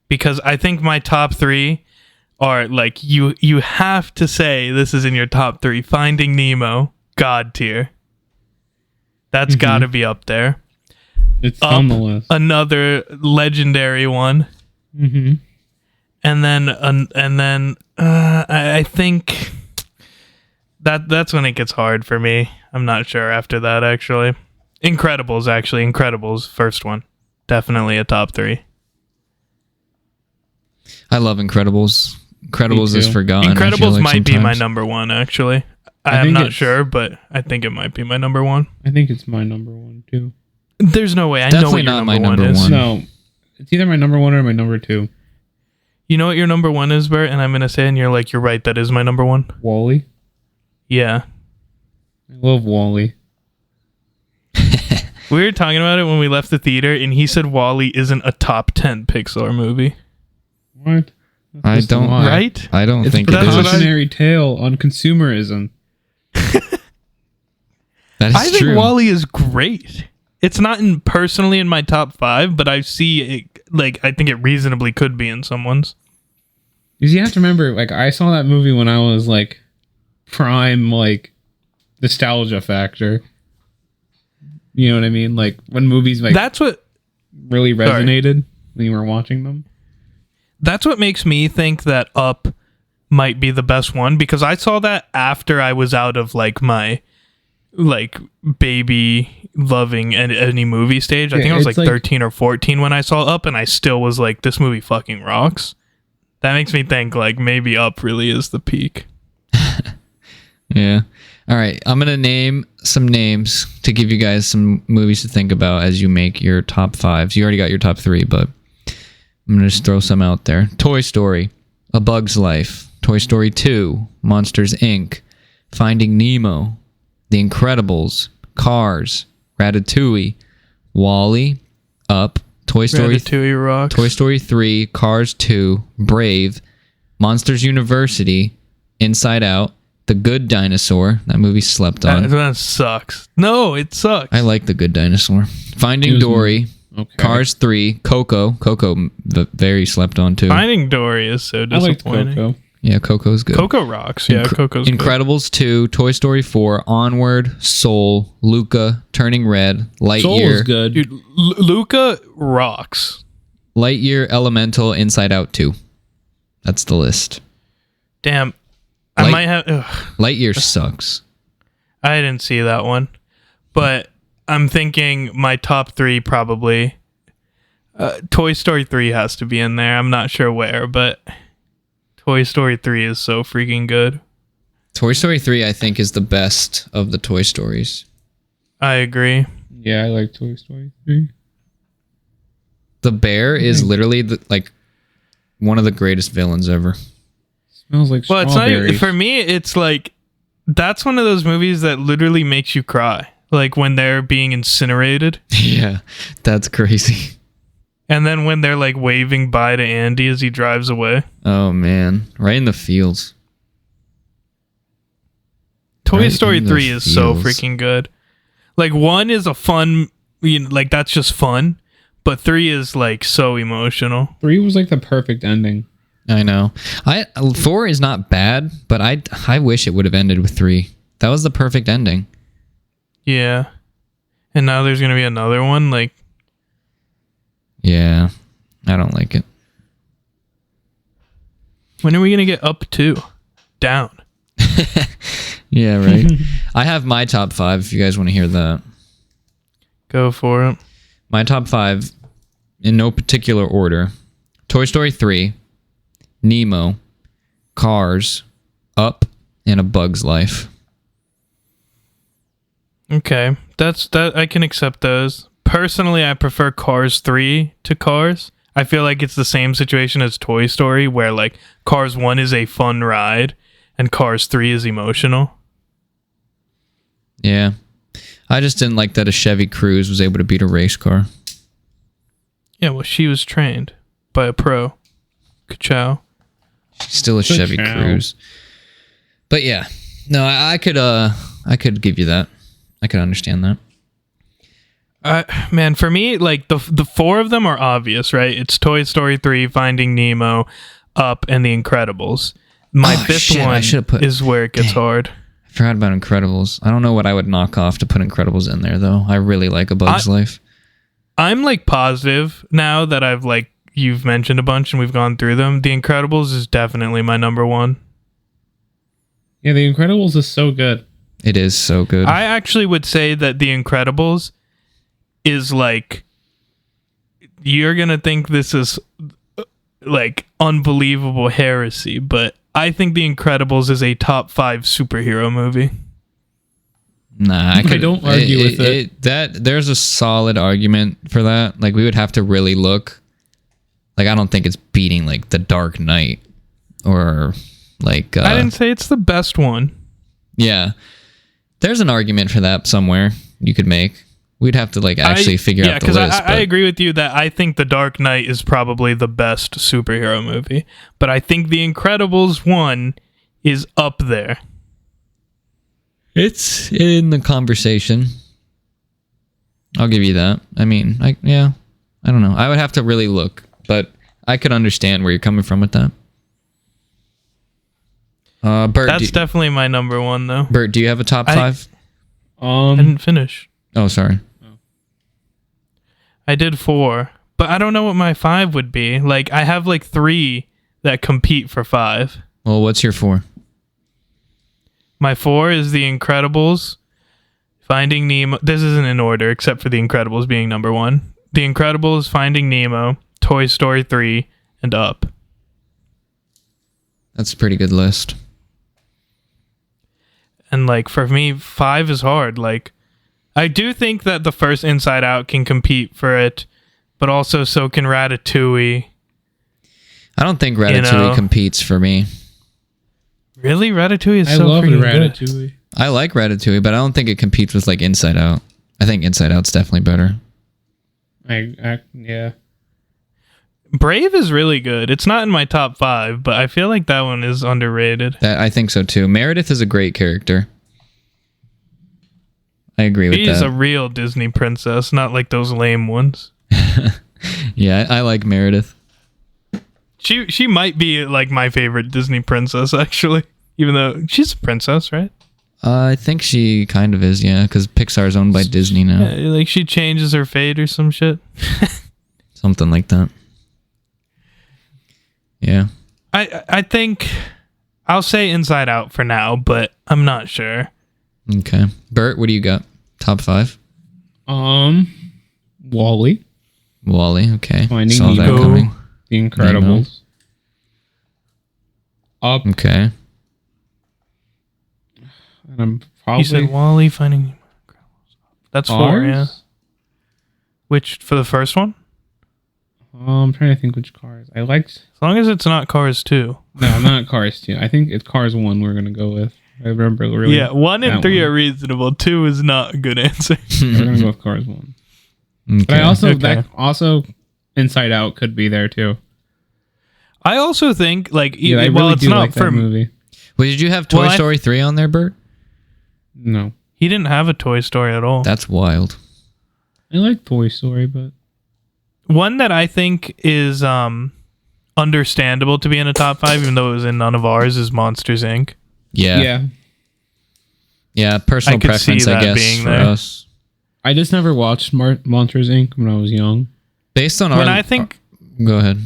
Because I think my top 3 are like you have to say this is in your top 3. Finding Nemo, God tier. That's got to be up there. It's Up, on the list. Another legendary one. Mm-hmm. And then I think that's when it gets hard for me. I'm not sure after that, actually. Incredibles, first one. Definitely a top 3. I love Incredibles. Incredibles Me is too. forgotten. I feel Incredibles like might be my sometimes. number 1, actually. I I'm think not it's- sure, but I think it might be my number 1. I think it's my number 1 too. There's no way. I know Definitely what your not my number 1 number is. one. No, it's either my number 1 or my number 2. You know what your number 1 is, Bert? And I'm going to say, and you're like, you're right, that is my number 1. Wall-E. Yeah. I love Wall-E. We were talking about it when we left the theater, and he said Wall-E isn't a top 10 Pixar movie. What? That's I just a don't- lie. Right? I don't It's think a it That's what is. cautionary tale on consumerism. That is I think true. Wall-E is great. It's not personally in my top 5, but I see it, like, I think it reasonably could be in someone's. Because you have to remember, like, I saw that movie when I was, like, prime, like, nostalgia factor. You know what I mean? Like, when movies, like, That's what really resonated when you were watching them. That's what makes me think that Up might be the best one, because I saw that after I was out of like my like baby loving any movie stage. I Yeah, think I was it's like like- 13 or 14 when I saw Up, and I still was like, this movie fucking rocks. That makes me think like maybe Up really is the peak. Yeah. All right. I'm going to name some names to give you guys some movies to think about as you make your top 5s. You already got your top 3, but I'm going to just throw some out there. Toy Story, A Bug's Life, Toy Story 2, Monsters, Inc., Finding Nemo, The Incredibles, Cars, Ratatouille, Wall-E, Up, Toy Story, Ratatouille rocks. Toy Story 3, Cars 2, Brave, Monsters University, Inside Out, The Good Dinosaur. That movie slept on. That sucks. No, it sucks. I like The Good Dinosaur. Finding Dory. Okay. Cars 3. Coco. Very slept on too. Finding Dory is so I liked disappointing. Coco. Yeah, Coco's good. Coco rocks. Yeah, Coco's good. Incredibles 2, Toy Story 4, Onward, Soul, Luca, Turning Red, Soul is Lightyear, good. Dude, Luca rocks. Lightyear, Elemental, Inside Out 2. That's the list. Damn. I Light- might have... Lightyear sucks. I didn't see that one. But I'm thinking my top 3 probably... Toy Story 3 has to be in there. I'm not sure where, but... Toy Story 3 is so freaking good. Toy Story 3, I think, is the best of the Toy Stories. I agree. Yeah, I like Toy Story 3. The bear is literally one of the greatest villains ever. Smells like Well, it's not even, strawberries. for me, it's like that's one of those movies that literally makes you cry. Like when they're being incinerated. Yeah, that's crazy. And then when they're like waving bye to Andy as he drives away. Oh, man. Right in the fields. Toy Right Story in the 3 is so feels. freaking good. Like 1 is a fun, like that's just fun. But 3 is like so emotional. 3 was like the perfect ending. I know. 4 is not bad, but I wish it would have ended with 3. That was the perfect ending. Yeah. And now there's going to be another one. Like, Yeah, I don't like it. when are we going to get up to? Down. Yeah, right. I have my top 5 if you guys want to hear that. Go for it. My top 5, in no particular order: Toy Story 3, Nemo, Cars, Up, and A Bug's Life. Okay. That I can accept those. Personally, I prefer Cars 3 to Cars. I feel like it's the same situation as Toy Story, where like Cars 1 is a fun ride and Cars 3 is emotional. Yeah. I just didn't like that a Chevy Cruze was able to beat a race car. Yeah, well, she was trained by a pro. Ka-chow. She's still a Chevy Ka-chow. Cruze. But yeah. No, I could give you that. I could understand that. Man, for me, like the 4 of them are obvious, right? It's Toy Story 3, Finding Nemo, Up, and The Incredibles. My Oh, 5th shit, I one should've put- is where it gets Dang. hard. I forgot about Incredibles. I don't know what I would knock off to put Incredibles in there, though. I really like A Bug's Life. I'm like positive now that I've like you've mentioned a bunch and we've gone through them. The Incredibles is definitely my number 1. Yeah, The Incredibles is so good. It is so good. I actually would say that The Incredibles is like, you're gonna think this is like unbelievable heresy, but I think The Incredibles is a top 5 superhero movie. Nah, I don't argue with it. That there's a solid argument for that. Like we would have to really look. Like I don't think it's beating like The Dark Knight or like I didn't say it's the best one. yeah. There's an argument for that somewhere you could make. We'd have to like actually figure out the list. Yeah, because I but- agree with you that I think The Dark Knight is probably the best superhero movie, but I think The Incredibles 1 is up there. It's in the conversation. I'll give you that. I mean, I don't know. I would have to really look, but I could understand where you're coming from with that. Bert, That's definitely my number 1 though. Bert, do you have a top 5? I didn't finish. Oh, sorry. I did 4, but I don't know what my 5 would be. Like I have like 3 that compete for 5. Well, what's your 4? My 4 is The Incredibles, Finding Nemo. This isn't in order except for The Incredibles being number 1. The Incredibles, Finding Nemo, Toy Story 3, and Up. That's a pretty good list. And like for me, 5 is hard. Like I do think that the first Inside Out can compete for it, but also so can Ratatouille. I don't think Ratatouille know. competes for me. Really? Ratatouille is I so love freaking good. Ratatouille. I like Ratatouille, but I don't think it competes with like Inside Out. I think Inside Out's definitely better. Yeah. Brave is really good. It's not in my top 5, but I feel like that one is underrated. I think so too. Meredith is a great character. I agree with She's that. a real Disney princess, not like those lame ones. Yeah, I like Meredith. She might be like my favorite Disney princess, actually. Even though she's a princess, right? I think she kind of is, yeah, because Pixar's owned by Disney now. Yeah, like she changes her fate or some shit. Something like that. Yeah. I think I'll say Inside Out for now, but I'm not sure. Okay. Bert, what do you got? Top 5? Wall-E, Wall-E, okay. Finding Saw that Nemo. coming. The Incredibles, Up, Okay. and I'm You probably said Wall-E, Finding Nemo. That's 4, yeah. Cars? Which, for the first one? I'm trying to think which Cars. I liked... As long as it's not Cars 2. No, not Cars 2. I think it's Cars 1 we're going to go with. I remember really... Yeah, 1 and that 3 one. are reasonable. 2 is not a good answer. We're going to go with Cars 1. Okay. But I also... Okay. That also... Inside Out could be there too. I also think, like, Yeah, I well, really it's do not like for that movie. Wait, did you have Toy Well, Story 3 on there, Bert? No. He didn't have a Toy Story at all. That's wild. I like Toy Story, but... One that I think is understandable to be in a top 5, even though it was in none of ours, is Monsters, Inc. Yeah. Yeah, personal I could see preference, I that guess, being for there. us. I just never watched Monsters, Inc. when I was young. Based on our... When I think... Go ahead.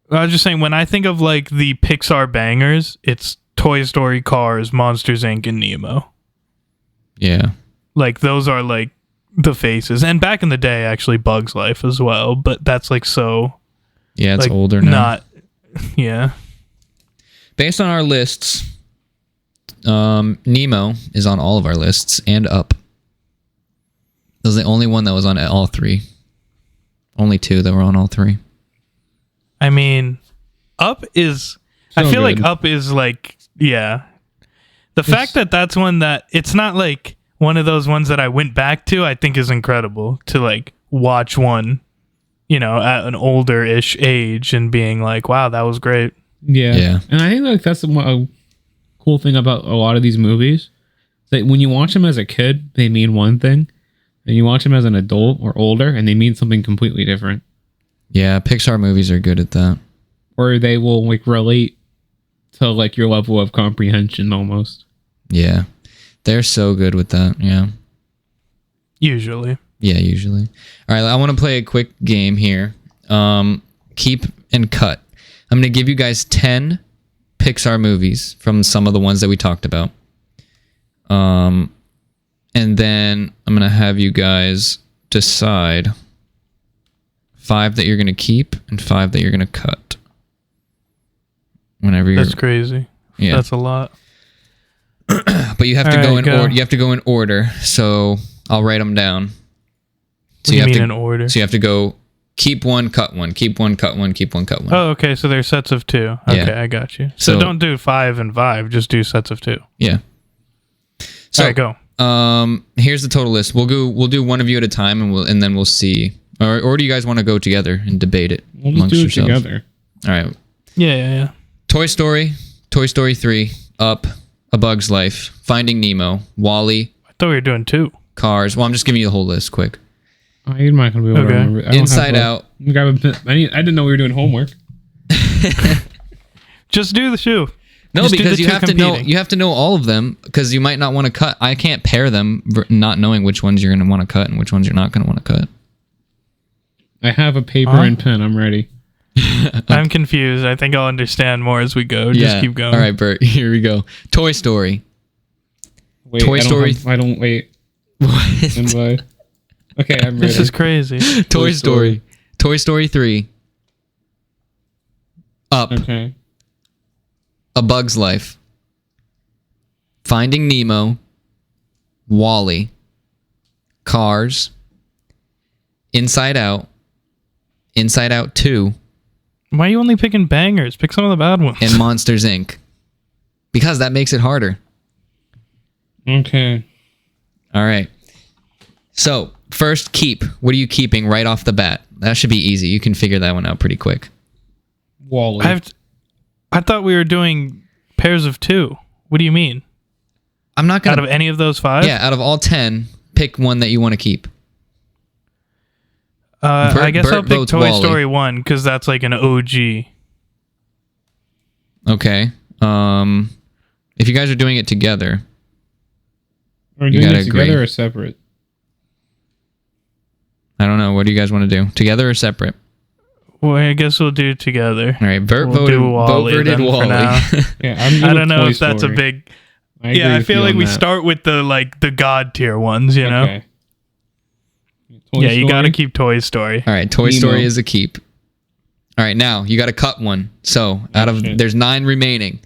I was just saying, when I think of, like, the Pixar bangers, it's Toy Story, Cars, Monsters, Inc., and Nemo. Yeah. Like, those are, like, the faces. And back in the day, actually, Bug's Life as well. But that's, like, so... Yeah, it's like, older now. Not... Yeah. Based on our lists, Nemo is on all of our lists and Up. That was the only one that was on all 3. Only 2 that were on all 3. I mean, Up is... So I feel good. like Up is, like... Yeah. The fact that that's one that... It's not, like, one of those ones that I went back to, I think is incredible. To, like, watch one, you know, at an older-ish age and being like, wow, that was great. Yeah. Yeah. And I think like that's a cool thing about a lot of these movies. That when you watch them as a kid, they mean one thing. And you watch them as an adult or older, and they mean something completely different. Yeah, Pixar movies are good at that. Or they will like relate to like your level of comprehension almost. Yeah. They're so good with that. Yeah. Usually. Yeah, usually. All right, I want to play a quick game here. Keep and cut. I'm going to give you guys 10 Pixar movies from some of the ones that we talked about. And then I'm going to have you guys decide 5 that you're going to keep and 5 that you're going to cut. Whenever you're... That's crazy. Yeah. That's a lot. But you have to All go right, in go. order. You have to go in order. So I'll write them down. What do you have mean to, in order? So you have to go keep one, cut one, keep one, cut one, keep one, cut one. Oh, okay. So there's sets of 2. Okay, Yeah. I got you. So So- don't do 5 and 5. Just do sets of 2. Yeah. So All right, go. here's the total list. We'll do one of you at a time, and then we'll see. Or do you guys want to go together and debate it We'll just amongst do it yourselves? together. All right. Yeah. Toy Story 3, Up, A Bug's Life, Finding Nemo, Wall-E, I thought we were doing 2. Cars. Well, I'm just giving you the whole list quick. You're not gonna be able to Okay. remember. I don't Inside have Out. I didn't know we were doing homework. Just do the shoe. No, Just do because the you two have to know competing. you have to know all of them because you might not want to cut. I can't pair them not knowing which ones you're going to want to cut and which ones you're not going to want to cut. I have a paper Huh? and pen. I'm ready. I'm confused. I think I'll understand more as we go. Just keep going. All right, Bert. Here we go. Toy Story. Wait, Toy Story- I don't wait. What? Stand by. Okay, I'm ready. This is crazy. Toy Story. Toy Story 3. Up. Okay. A Bug's Life. Finding Nemo. Wall-E. Cars. Inside Out. Inside Out 2. Why are you only picking bangers? Pick some of the bad ones. And Monsters, Inc. Because that makes it harder. Okay. All right. So, first keep. What are you keeping right off the bat? that should be easy. You can figure that one out pretty quick. Wally. I thought we were doing pairs of 2. What do you mean? I'm not Out gonna. of any of those 5? Yeah, out of all 10, pick one that you want to keep. I guess I'll Bert pick votes Toy Wall-E. Story 1 because that's like an OG. Okay. If you guys are doing it together, Are we You doing gotta it together agree. or separate? I don't know. What do you guys want to do? Together or separate? Well, I guess we'll do it together. All right. Bert We'll voted do Wall-E voted then for Wall-E. now. Yeah, I'm good I with don't know Toy if that's a Story. big. agree I with feel you like on we that. start with the god tier ones, you know? Okay. Toy Yeah, you got to Story? keep Toy Story. All right. Toy Nemo. Story is a keep. All right. Now you got to cut one. So out of shit. there's 9 remaining.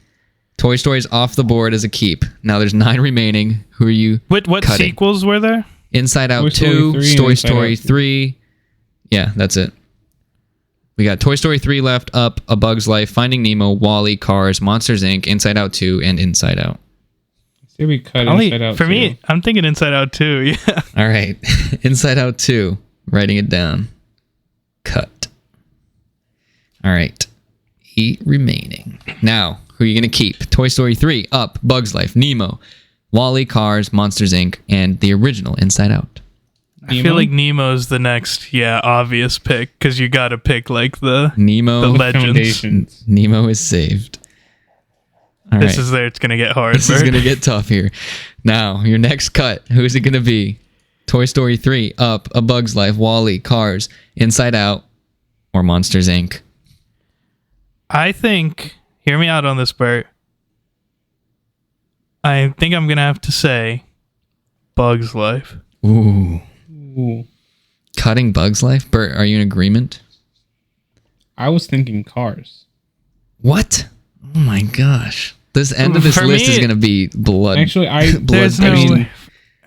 Toy Story's off the board as a keep. Now there's 9 remaining. Who are you? What cutting? sequels were there? Inside Out Toy Story 2, 3 and Toy Inside Story Out 2. 3. Yeah, that's it. We got Toy Story 3 left, Up, A Bug's Life, Finding Nemo, Wall-E, Cars, Monsters Inc., Inside Out 2, and Inside Out. Say we cut Only- Inside Out for too. me, I'm thinking Inside Out 2. Yeah. All right. Inside Out 2. Writing it down. Cut. All right. 8 remaining. Now, who are you going to keep? Toy Story 3, Up, Bug's Life, Nemo, Wall-E, Cars, Monsters Inc., and the original Inside Out. I feel like Nemo's the next, obvious pick because you got to pick like the Nemo. legends. Foundations. Nemo is saved. All This right. is there. It's gonna get hard. This is Bert. going to get tough here. Now, your next cut. Who is it going to be? Toy Story 3, Up, A Bug's Life, Wall-E, Cars, Inside Out, or Monsters Inc.? I think. Hear me out on this, Bert. I think I'm gonna have to say, Bug's Life. Ooh. Ooh. Cutting Bug's Life? Bert, are you in agreement? I was thinking Cars. What? Oh my gosh. This end of this For list me- is going to be blood. Actually, I There's blood. no. I mean,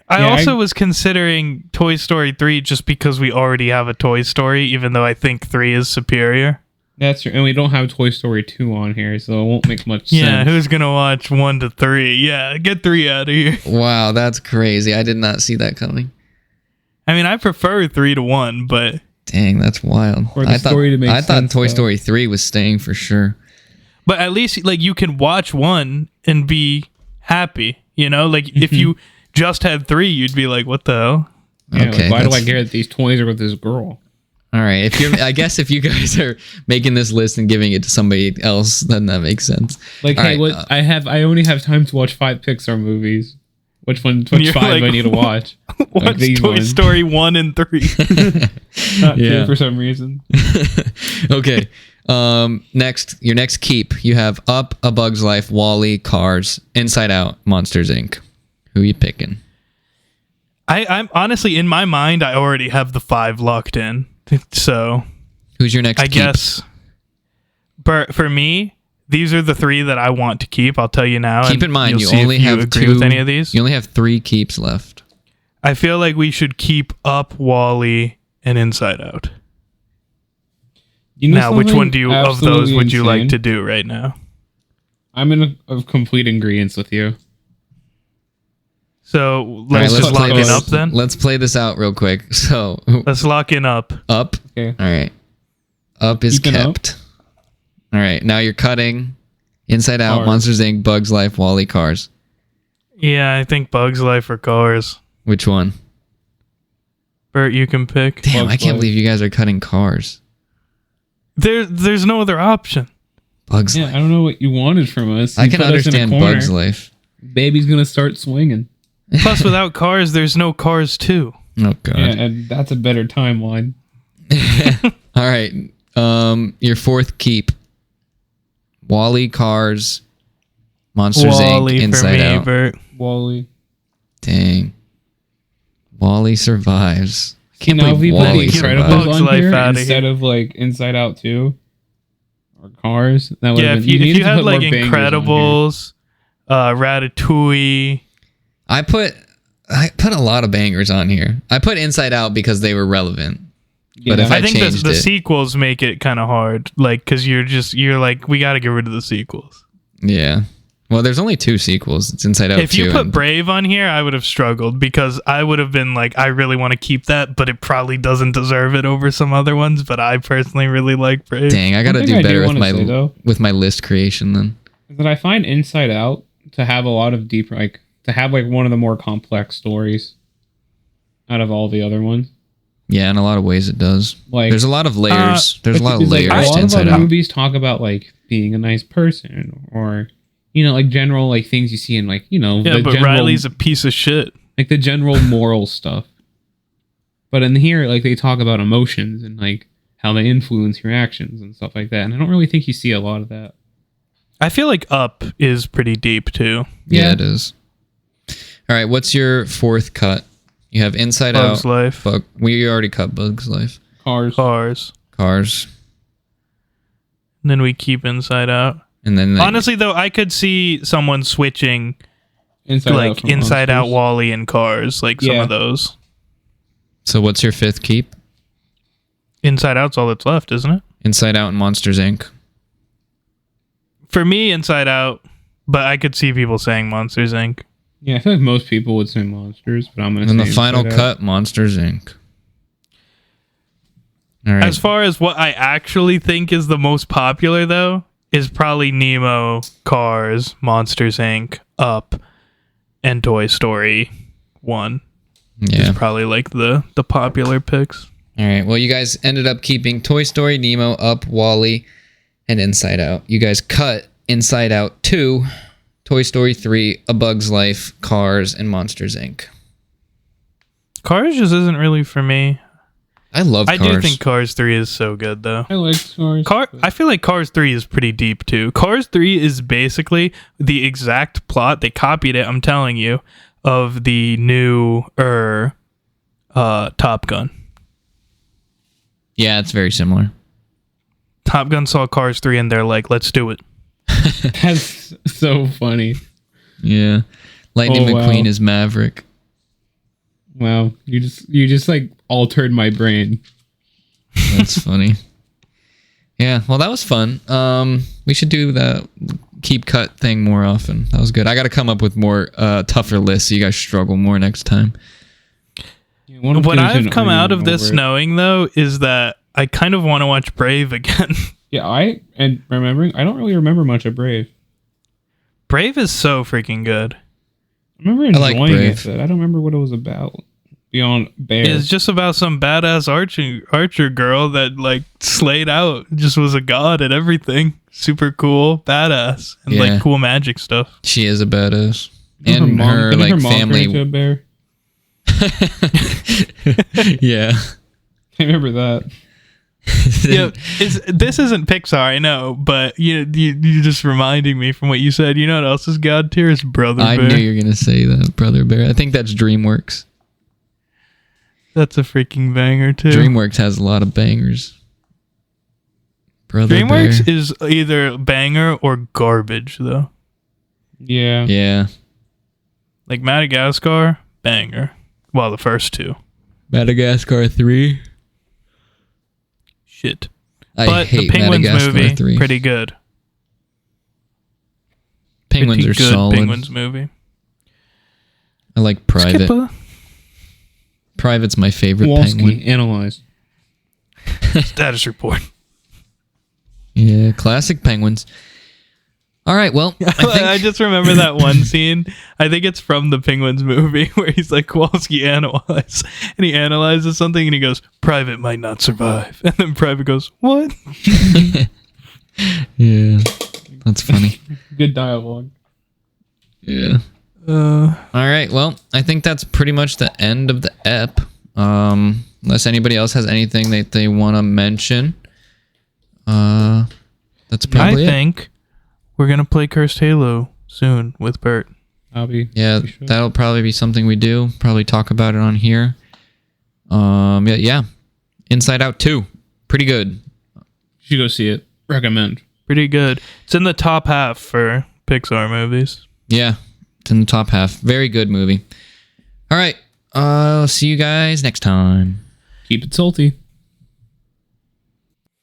I yeah, also was considering Toy Story 3 just because we already have a Toy Story, even though I think 3 is superior. that's true. And we don't have Toy Story 2 on here, so it won't make much Yeah, sense. who's gonna watch 1 to 3? Yeah, get 3 out of here. Wow, that's crazy. I did not see that coming. I mean, I prefer 3 to 1, but Dang, that's wild. For the I thought, story to make I thought sense, Toy though. Story 3 was staying for sure. at least like you can watch 1 and be happy. You know, like if you just had 3, you'd be like, "What the hell?" Yeah, Okay, like, why do I that's- care that these toys are with this girl? All right. If you're, I guess if you guys are making this list and giving it to somebody else, then that makes sense. Like, All hey, right, what I only have time to watch 5 Pixar movies. Which 5 You're do like, I need to watch? Watch these Toy ones. Story 1 and 3. Not Yeah. 2 for some reason. Okay. Next, your next keep. You have Up, A Bug's Life, Wall-E, Cars, Inside Out, Monsters Inc. Who you picking? I'm honestly in my mind, I already have the 5 locked in. So Who's your next I keep? guess, but for me, these are the 3 that I want to keep. I'll tell you now. Keep and in mind, you'll you see if only you have agree 2. with any of these. You only have 3 keeps left. I feel like we should keep Up, Wall-E, and Inside Out. You know Now, which something one do you of those absolutely would you like insane? to do right now? I'm in a complete agreement with you. So All let's right, just lock play it this. up then. Let's play this out real quick. So, Let's lock in Up. Up. Okay. All right. Up is Keeping Up. kept. All right. Now you're cutting Inside Out, Cars. Monsters Inc., Bugs Life, Wall-E, Cars. Yeah, I think Bugs Life or Cars. Which one? Bert, you can pick. Damn, Bugs I can't Life. believe you guys are cutting Cars. There's no other option. Bugs Yeah, Life. I don't know what you wanted from us. I You can put us in a understand corner. Bugs Life. Baby's gonna start swinging. Plus, without Cars, there's no Cars 2. Oh god. Yeah, and that's a better timeline. All right. Your 4th keep. Wall-E, Cars, Monsters Wall-E Inc., for Inside me, Out. Bert. Wally. Dang. Wall-E survives. Can't Now, if we believe put Wall-E the survives. Incredibles Bugs on Life here outta instead of like Inside Out 2 or Cars, that would Yeah, have if been. you needed to had put like more bangers on here. Incredibles, Ratatouille. I put a lot of bangers on here. I put Inside Out because they were relevant. But Yeah. if I I think changed the it. sequels make it kind of hard, like because you're like we got to get rid of the sequels. Yeah. Well, there's only 2 sequels. It's Inside Out 2. If you put and- Brave on here, I would have struggled because I would have been like, I really want to keep that, but it probably doesn't deserve it over some other ones. But I personally really like Brave. Dang, I gotta One do thing I do better with wanna my say, though, with my list creation then. is that I find Inside Out to have a lot of deeper, like to have like one of the more complex stories out of all the other ones. Yeah, in a lot of ways it does. Like There's a lot of layers. There's a lot of it's like, layers a to lot of Inside other Out. movies talk about like being a nice person, or like general like things you see in like Yeah, the but general, Riley's a piece of shit. like the general moral stuff. But in here, like they talk about emotions and like how they influence your actions and stuff like that. And I don't really think you see a lot of that. I feel like Up is pretty deep too. Yeah, Yeah. it is. All right, what's your 4th cut? You have Inside Bugs Out. Life, We already cut Bugs Life. Cars. Cars, Cars. and then we keep Inside Out. And then Honestly, though, I could see someone switching Inside Out like from Inside Out, Monsters. Wall-E, and Cars, like some Yeah. of those. So what's your 5th keep? Inside Out's all that's left, isn't it? Inside Out and Monsters Inc. For me, Inside Out, but I could see people saying Monsters Inc. Yeah, I feel like most people would say Monsters, but I'm gonna. And then say the final Inside Out. cut, Monsters Inc. All right. As far as what I actually think is the most popular, though, is probably Nemo, Cars, Monsters Inc., Up, and Toy Story 1. Yeah. Is probably like the popular picks. All right. Well, you guys ended up keeping Toy Story, Nemo, Up, Wall-E, and Inside Out. You guys cut Inside Out 2, Toy Story 3, A Bug's Life, Cars, and Monsters Inc. Cars just isn't really for me. I love Cars. I do think Cars 3 is so good, though. I like Cars. I feel like Cars 3 is pretty deep, too. Cars 3 is basically the exact plot. They copied it, I'm telling you, of the new Top Gun. Yeah, it's very similar. Top Gun saw Cars 3 and they're like, let's do it. That's so funny. Yeah. Lightning Oh, wow. McQueen is Maverick. Wow, you just like altered my brain. That's funny. Yeah, well, that was fun. We should do that keep cut thing more often. That was good. I got to come up with more tougher lists so you guys struggle more next time. What I've come out of this knowing, though, is that I kind of want to watch Brave again. Yeah, I don't really remember much of Brave. Brave is so freaking good. I remember I like enjoying Brave. it, but I don't remember what it was about. Beyond Bear. It's just about some badass archer girl that like slayed out, just was a god at everything. Super cool, badass, and Yeah. like cool magic stuff. She is a badass. Didn't And her, didn't like, mom turn family. into a bear. Yeah. I remember that. This isn't Pixar, I know, but you just reminding me from what you said. You know what else is god tier? Is Brother I Bear. knew you were going to say that, Brother Bear. I think that's DreamWorks. That's a freaking banger too. DreamWorks has a lot of bangers. Brother DreamWorks Bear. is either banger or garbage, though. Yeah. Yeah. Like Madagascar, banger. Well, the first two. Madagascar 3. Shit. I But hate the Penguins Madagascar movie, 3. pretty good. Penguins Pretty are good solid. Penguins movie. I like Private. Skipper. Private's my favorite Kowalski, penguin. analyze. Status report. Yeah, classic penguins. All right, well, I just remember that one scene. I think it's from the Penguins movie where he's like, Kowalski analyze. And he analyzes something and he goes, Private might not survive. And then Private goes, what? yeah, that's funny. Good dialogue. Yeah. All right, well, I think that's pretty much the end of the ep. Unless anybody else has anything that they want to mention. That's probably I it. think we're going to play Cursed Halo soon with Bert. I'll be. Yeah, be sure. that'll probably be something we do. Probably talk about it on here. Yeah. Inside Out 2. Pretty good. You should go see it. Recommend. Pretty good. It's in the top half for Pixar movies. Yeah, it's in the top half. Very good movie. All right. See you guys next time. Keep it salty.